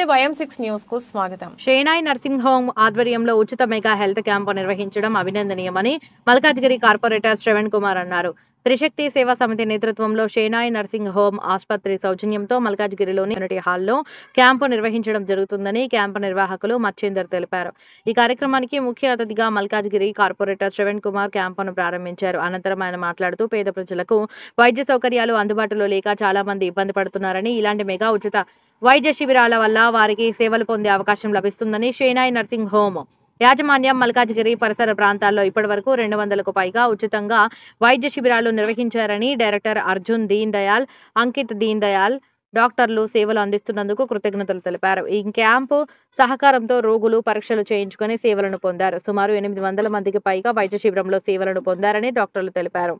నమస్తే YM6 news కు స్వాగతం. షేనాయ్ నర్సింగ్ హోమ్ ఆధ్వర్యంలో ఉచిత మెగా హెల్త్ క్యాంపు నిర్వహించడం అభినందనీయమని మల్కాజ్గిరి కార్పొరేటర్ శ్రవణ్ కుమార్ అన్నారు. త్రిశక్తి సేవా సమితి నేతృత్వంలో షేనాయ్ నర్సింగ్ హోమ్ ఆసుపత్రి సౌజన్యంతో మల్కాజ్గిరిలోని కమ్యూనిటీ హాల్లో క్యాంపు నిర్వహించడం జరుగుతుందని క్యాంపు నిర్వాహకులు మచ్చేందర్ తెలిపారు. ఈ కార్యక్రమానికి ముఖ్య అతిథిగా మల్కాజ్గిరి కార్పొరేటర్ శ్రవణ్ కుమార్ క్యాంపును ప్రారంభించారు. అనంతరం ఆయన మాట్లాడుతూ పేద ప్రజలకు వైద్య సౌకర్యాలు అందుబాటులో లేక చాలా మంది ఇబ్బంది పడుతున్నారని, ఇలాంటి మెగా ఉచిత వైద్య శిబిరాల వల్ల వారికి సేవలు పొందే అవకాశం లభిస్తుందని షేనాయ్ నర్సింగ్ హోమ్ యాజమాన్యం మల్కాజ్గిరి పరిసర ప్రాంతాల్లో ఇప్పటివరకు 200కు పైగా ఉచితంగా వైద్య శిబిరాలు నిర్వహించారని డైరెక్టర్ అర్జున్ దీన్ దయాల్, అంకిత్ దీన్ దయాల్ డాక్టర్లు సేవలు అందిస్తున్నందుకు కృతజ్ఞతలు తెలిపారు. ఈ క్యాంపు సహకారంతో రోగులు పరీక్షలు చేయించుకుని సేవలను పొందారు. సుమారు 800 మందికి పైగా వైద్య శిబిరంలో సేవలను పొందారని డాక్టర్లు తెలిపారు.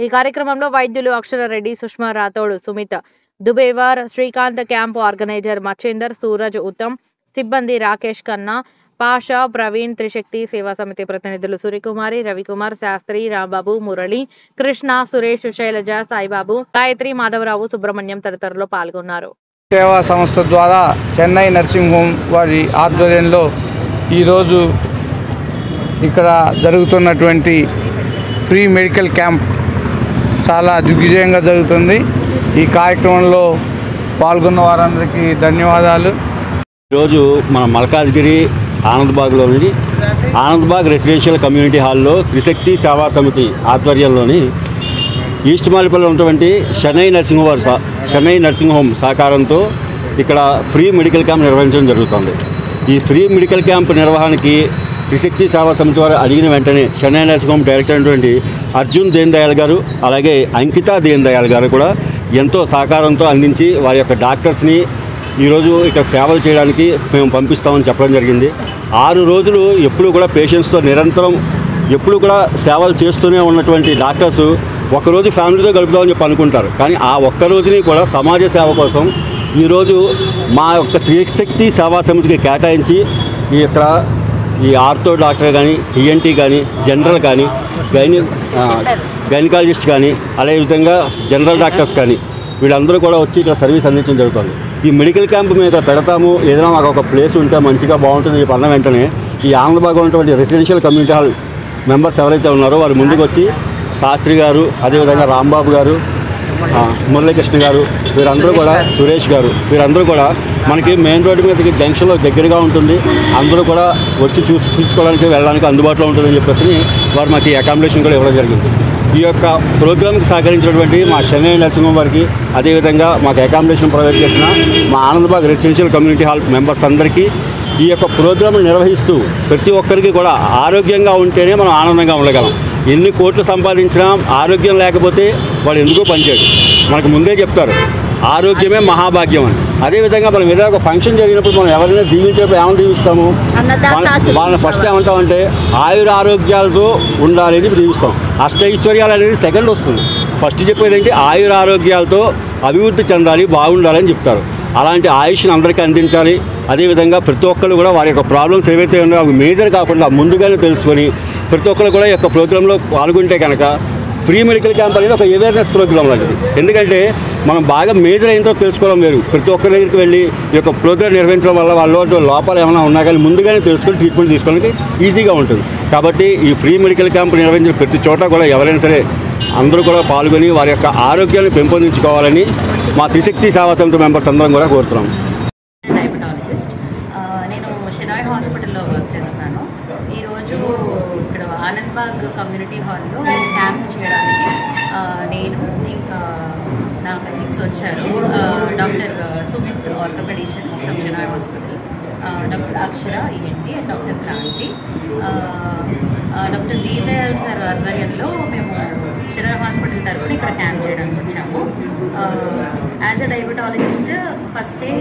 ఈ కార్యక్రమంలో వైద్యులు అక్షర రెడ్డి, సుష్మా రాథోడ్, సుమిత్ దుబేవార్, శ్రీకాంత్, క్యాంపు ఆర్గనైజర్ మచ్చేందర్, సూరజ్, ఉత్తమ్, సిబ్బంది రాకేష్ ఖన్నా, పాషా, ప్రవీణ్, త్రిశక్తి సేవా సమితి ప్రతినిధులు సూర్యకుమారి, రవికుమార్, శాస్త్రి, రాంబాబు, మురళి, కృష్ణ, సురేష్, శైలజ, సాయిబాబు, గాయత్రి, మాధవరావు, సుబ్రహ్మణ్యం తదితరులు పాల్గొన్నారు. సేవా సంస్థ ద్వారా చెన్నై నర్సింగ్ హోమ్ వారి ఆధ్వర్యంలో ఈరోజు ఇక్కడ జరుగుతున్నటువంటి ఫ్రీ మెడికల్ క్యాంప్ చాలా దిగ్విజయంగా జరుగుతుంది. ఈ కార్యక్రమంలో పాల్గొన్న వారందరికీ ధన్యవాదాలు. ఈరోజు మన మల్కాజ్గిరి ఆనందబాగ్లోని ఆనందబాగ్ రెసిడెన్షియల్ కమ్యూనిటీ హాల్లో త్రిశక్తి సేవా సమితి ఆధ్వర్యంలోని ఈస్ట్ మాలిపల్లిలో ఉన్నటువంటి షెనై నర్సింగ్ హోమ్ సహకారంతో ఇక్కడ ఫ్రీ మెడికల్ క్యాంప్ నిర్వహించడం జరుగుతుంది. ఈ ఫ్రీ మెడికల్ క్యాంప్ నిర్వహణకి త్రిశక్తి సేవా సమితి వారు అడిగిన వెంటనే షెనై నర్సింగ్ హోమ్ డైరెక్టర్ అయినటువంటి అర్జున్ దీన్ దయాల్ గారు, అలాగే అంకితా దీన్ దయాల్ గారు కూడా ఎంతో సహకారంతో అందించి వారి యొక్క డాక్టర్స్ని ఈరోజు ఇక్కడ సేవలు చేయడానికి మేము పంపిస్తామని చెప్పడం జరిగింది. 6 రోజులు ఎప్పుడు కూడా పేషెంట్స్తో నిరంతరం ఎప్పుడు కూడా సేవలు చేస్తూనే ఉన్నటువంటి డాక్టర్స్ ఒకరోజు ఫ్యామిలీతో గడుపుదామని చెప్పి అనుకుంటారు. కానీ ఆ ఒక్క రోజుని కూడా సమాజ సేవ కోసం ఈరోజు మా యొక్క త్రిశక్తి సేవా సమితికి కేటాయించి ఈ ఆర్థో డాక్టర్ కానీ, ఈఎన్టీ కానీ, జనరల్ కానీ, గైనకాలజిస్ట్ కానీ, అదేవిధంగా జనరల్ డాక్టర్స్ కానీ వీళ్ళందరూ కూడా వచ్చి ఇక్కడ సర్వీస్ అందించడం జరుగుతుంది. ఈ మెడికల్ క్యాంప్ మేము ఇక్కడ పెడతాము, ఏదైనా మాకు ఒక ప్లేస్ ఉంటే మంచిగా బాగుంటుంది చెప్పి అన్న వెంటనే ఈ ఆనందబాగ్లో ఉన్నటువంటి రెసిడెన్షియల్ కమ్యూనిటీ హాల్ మెంబర్స్ ఎవరైతే ఉన్నారో వారు ముందుకు వచ్చి శాస్త్రి గారు, అదేవిధంగా రాంబాబు గారు, మురళీకృష్ణ గారు, వీరందరూ కూడా, సురేష్ గారు, వీరందరూ కూడా మనకి మెయిన్ రోడ్డు మీదకి జంక్షన్లో దగ్గరగా ఉంటుంది, అందరూ కూడా వచ్చి చూసుకోవడానికి వెళ్ళడానికి అందుబాటులో ఉంటుందని చెప్పేసి వారు మాకు ఈ అకామిడేషన్ కూడా ఇవ్వడం జరిగింది. ఈ యొక్క ప్రోగ్రామ్కి సహకరించినటువంటి మా షెనై నర్సింగ్ హోమ్ వారికి, అదేవిధంగా మాకు అకామిడేషన్ ప్రొవైడ్ చేసిన మా Anandbagh residential community hall members అందరికీ ఈ యొక్క ప్రోగ్రామ్ను నిర్వహిస్తూ ప్రతి ఒక్కరికి కూడా ఆరోగ్యంగా ఉంటేనే మనం ఆనందంగా ఉండగలం. ఎన్ని కోట్లు సంపాదించినా ఆరోగ్యం లేకపోతే వాడు ఎందుకో పనిచేయడు. మనకు ముందే చెప్తారు ఆరోగ్యమే మహాభాగ్యం అని. అదేవిధంగా మనం ఏదైనా ఒక ఫంక్షన్ జరిగినప్పుడు మనం ఎవరైనా దీవించేటప్పుడు ఏమైనా దీవిస్తాము, వాళ్ళని ఫస్ట్ ఏమంటామంటే ఆయురారోగ్యాలతో ఉండాలి అని దీవిస్తాం. అష్టైశ్వర్యాలు అనేది సెకండ్ వస్తుంది. ఫస్ట్ చెప్పేది ఏంటి, ఆయురారోగ్యాలతో అభివృద్ధి చెందాలి, బాగుండాలని చెప్తారు. అలాంటి ఆయుష్ని అందరికీ అందించాలి. అదేవిధంగా ప్రతి ఒక్కరు కూడా వారి యొక్క ప్రాబ్లమ్స్ ఏవైతే ఉన్నాయో అవి మేజర్ కాకుండా ముందుగానే తెలుసుకొని ప్రతి ఒక్కరు కూడా ఈ యొక్క ప్రోగ్రాంలో పాల్గొంటే కనుక ఫ్రీ మెడికల్ క్యాంప్ అనేది ఒక అవేర్నెస్ ప్రోగ్రామ్ లాంటిది. ఎందుకంటే మనం బాగా మేజర్ అయిన తర్వాత తెలుసుకోవడం వేరు, ప్రతి ఒక్కరి దగ్గరికి వెళ్ళి ఈ యొక్క ప్రోగ్రామ్ నిర్వహించడం వల్ల వాళ్ళ లోపాలు ఏమైనా ఉన్నా కానీ ముందుగానే తెలుసుకొని ట్రీట్మెంట్ తీసుకోవడానికి ఈజీగా ఉంటుంది. కాబట్టి ఈ ఫ్రీ మెడికల్ క్యాంప్ నిర్వహించిన ప్రతి చోట కూడా ఎవరైనా సరే అందరూ కూడా పాల్గొని వారి యొక్క ఆరోగ్యాన్ని పెంపొందించుకోవాలని మా త్రిశక్తి సేవా సమితి మెంబర్స్ అందరం కూడా కోరుతున్నాం. నేను షెనాయ్ హాస్పిటల్లో వర్క్ చేస్తున్నాను. ఈరోజు ఇక్కడ ఆనందబాగ్ కమ్యూనిటీ హాల్లో క్యాంప్ చేయడానికి నేను ఇంకా నా కలీగ్స్ వచ్చారు. Doctor Sumit orthopedician from Shenoy hospital, doctor Akshara ENT, doctor Kranti, doctor Deen Dayal sir ఆధ్వర్యంలో మేము షెనాయ్ హాస్పిటల్ తరఫున ఇక్కడ క్యాంప్ చేయడానికి వచ్చాము. యాజ్ అ డయాబెటాలజిస్ట్ ఫస్టే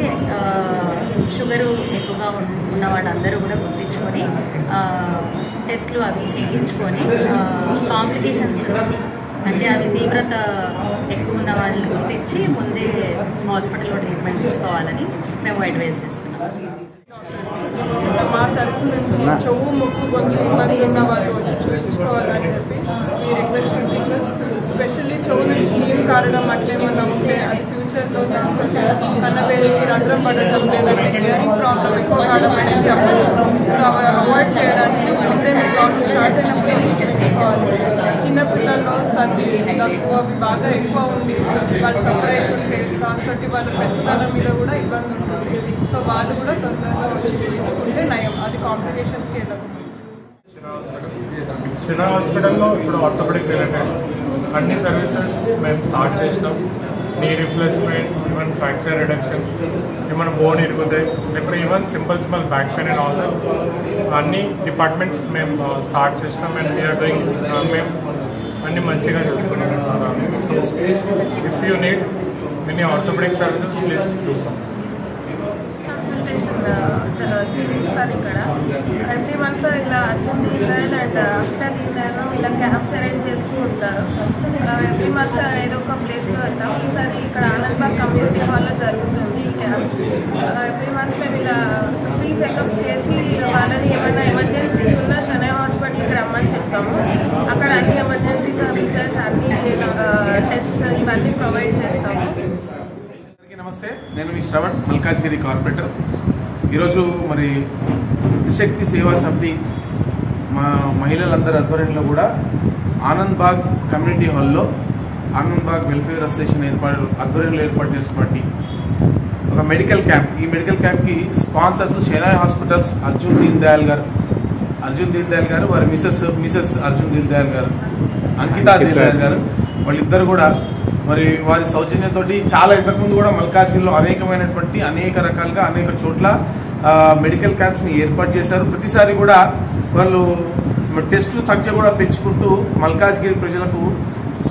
షుగరు ఎక్కువగా ఉన్న వాళ్ళందరూ కూడా గుర్తించుకొని టెస్ట్లు అవి చేయించుకొని కాంప్లికేషన్స్ అంటే అవి తీవ్రత ఎక్కువ ఉన్న వాళ్ళని గుర్తించి ముందే హాస్పిటల్లో ట్రీట్మెంట్ తీసుకోవాలని మేము అడ్వైస్ చేస్తున్నాం. మా తరఫు నుంచి చెవు ముక్కు గొంతు ఇబ్బందులు ఉన్న వాళ్ళు వచ్చి చూపించుకోవాలని చెప్పి ఈ రిక్వెస్ట్. స్పెషల్లీ చెవు నుంచి చీమ్ కారణం అట్లేమన్నా ఉంటే అది ఫ్యూచర్లో కన్నబేరికి రంధ్రం పడటం లేదంటే హియరింగ్ ప్రాబ్లం ఎక్కువ కాలం అనేది అవ్వచ్చు. సో అవాయిడ్ చేయడానికి ముందే మీ ప్రాబ్లం స్టార్ట్ అయినప్పుడు చేసుకోవాలి. చిన్నపిల్లల్లో సర్ది దగ్గు అవి బాగా ఎక్కువ ఉండి వాళ్ళు సఫర్ అవుతుంటే దాంతో వాళ్ళ పెద్దతనం మీద కూడా ఇబ్బంది ఉంటుంది. సో వాళ్ళు కూడా తొందరగా వచ్చి చూపించుకుంటే నయం, అది కాంప్లికేషన్స్కి వెళ్ళకుండా. శినా హాస్పిటల్లో ఇప్పుడు ఆర్థోపెడిక్ రిలేటెడ్ అన్ని సర్వీసెస్ మేము స్టార్ట్ చేసినాం. Knee replacement, even fracture reduction, ఏమైనా బోన్ ఇరుగుతాయి, లేకపోతే even simple back pain and all that అన్ని డిపార్ట్మెంట్స్ మేము స్టార్ట్ చేసినాం. అండ్ వీఆర్ డూయింగ్, మేము అన్ని మంచిగా చేస్తున్నాం. So if you need any orthopedic services please చూస్తాం. చూపిస్తారు ఇక్కడ ఎవ్రీ మంత్ ఇలా అర్జున్ దీన్ దయాళ్ అండ్ అక్తా దీన్ దయాళ్ ఇలా క్యాంప్స్ అరేంజ్ చేస్తూ ఉంటారు. ఎవ్రీ మంత్ ఏదో ఒక ప్లేస్లో వెళ్తాం. ఈసారి ఇక్కడ ఆనందబాగ్ కమ్యూనిటీ హాల్లో జరుగుతుంది ఈ క్యాంప్. ఎవ్రీ మంత్ మేము ఇలా ఫ్రీ చెకప్స్ చేసి వాళ్ళని ఏమైనా ఎమర్జెన్సీస్ ఉన్నా శనై హాస్పిటల్కి రమ్మని చెప్తాము. అక్కడ అన్ని ఎమర్జెన్సీ సర్వీసెస్, అన్ని టెస్ట్ ఇవన్నీ ప్రొవైడ్ చేస్తాము. నమస్తే, నేను మీ శ్రవణ్, మల్కాజ్గిరి కార్పొరేటర్. ఈరోజు మరి త్రిశక్తి సేవా సమితి మా మహిళలందరి ఆధ్వర్యంలో కూడా ఆనందబాగ్ కమ్యూనిటీ హాల్లో ఆనందబాగ్ వెల్ఫేర్ అసోసియేషన్ ఆధ్వర్యంలో ఏర్పాటు చేసినటువంటి ఒక మెడికల్ క్యాంప్. ఈ మెడికల్ క్యాంప్కి స్పాన్సర్స్ షెనాయ్ హాస్పిటల్స్ అర్జున్ దీన్ దయాళ్ గారు, వారి మిసెస్ అర్జున్ దీన్ దయాళ్ గారు, అంకితా దీన్ దయాళ్ గారు, వాళ్ళిద్దరు కూడా మరి వారి సౌజన్యంతో చాలా ఇంతకుముందు కూడా మల్కాజ్గిరిలో అనేక రకాలుగా అనేక చోట్ల మెడికల్ క్యాంప్స్ ని ఏర్పాటు చేశారు. ప్రతిసారి కూడా వాళ్ళు టెస్టుల సంఖ్య కూడా పెంచుకుంటూ మల్కాజ్గిరి ప్రజలకు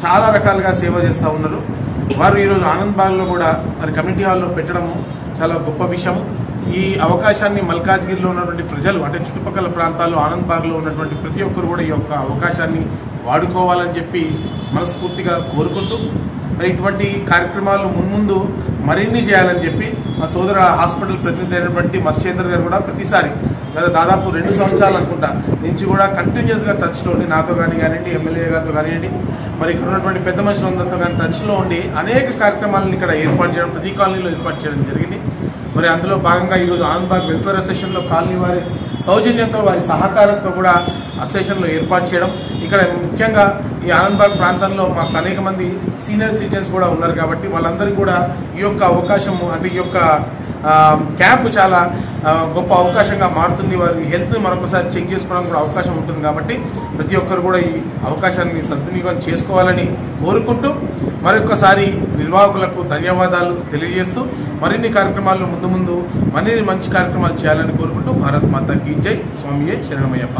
చాలా రకాలుగా సేవ చేస్తూ ఉన్నారు. వారు ఈరోజు ఆనందబాగ్ లో కూడా మరి కమ్యూనిటీ హాల్లో పెట్టడం చాలా గొప్ప విషయం. ఈ అవకాశాన్ని మల్కాజ్గిరిలో ఉన్నటువంటి ప్రజలు, అంటే చుట్టుపక్కల ప్రాంతాల్లో ఆనందబాగ్ లో ఉన్నటువంటి ప్రతి ఒక్కరు కూడా ఈ యొక్క అవకాశాన్ని వాడుకోవాలని చెప్పి మనస్ఫూర్తిగా కోరుకుంటూ మరి ఇటువంటి కార్యక్రమాలు మున్ముందు మరిన్ని చేయాలని చెప్పి మా సోదర హాస్పిటల్ ప్రతినిధి అయినటువంటి మత్స్యేందర్ గారు కూడా ప్రతిసారి గత దాదాపు 2 సంవత్సరాలు అనుకుంటా నుంచి కూడా కంటిన్యూస్ గా టచ్ లో ఉండి నాతో కానివ్వండి, ఎమ్మెల్యే గారితో కానివ్వండి, మరి ఇక్కడ ఉన్నటువంటి పెద్ద మనుషులందరితో కానీ టచ్ లో ఉండి అనేక కార్యక్రమాలను ఇక్కడ ఏర్పాటు చేయడం, ప్రతి కాలనీలో ఏర్పాటు చేయడం జరిగింది. మరి అందులో భాగంగా ఈరోజు ఆనందబాగ్ వెల్ఫేర్ అసోసియేషన్ లో కాలనీ వారి సౌజన్యంతో, వారి సహకారంతో కూడా అసోసియేషన్ లో ఏర్పాటు చేయడం. ఇక్కడ ముఖ్యంగా ఈ ఆనందబాగ్ ప్రాంతంలో మాకు అనేక మంది సీనియర్ సిటిజన్స్ కూడా ఉన్నారు కాబట్టి వాళ్ళందరికీ కూడా ఈ యొక్క అవకాశము, అంటే ఈ యొక్క క్యాంప్ చాలా గొప్ప అవకాశంగా మారుతుంది. వారి హెల్త్ మరొకసారి చెక్ చేసుకోవడం కూడా అవకాశం ఉంటుంది కాబట్టి ప్రతి ఒక్కరు కూడా ఈ అవకాశాన్ని సద్వినియోగం చేసుకోవాలని కోరుకుంటూ మరొకసారి నిర్వాహకులకు ధన్యవాదాలు తెలియజేస్తూ మరిన్ని కార్యక్రమాలు ముందు మరిన్ని మంచి కార్యక్రమాలు చేయాలని కోరుకుంటూ భారత్ మాతాకి జై, స్వామియే శరణమయ్యప్ప.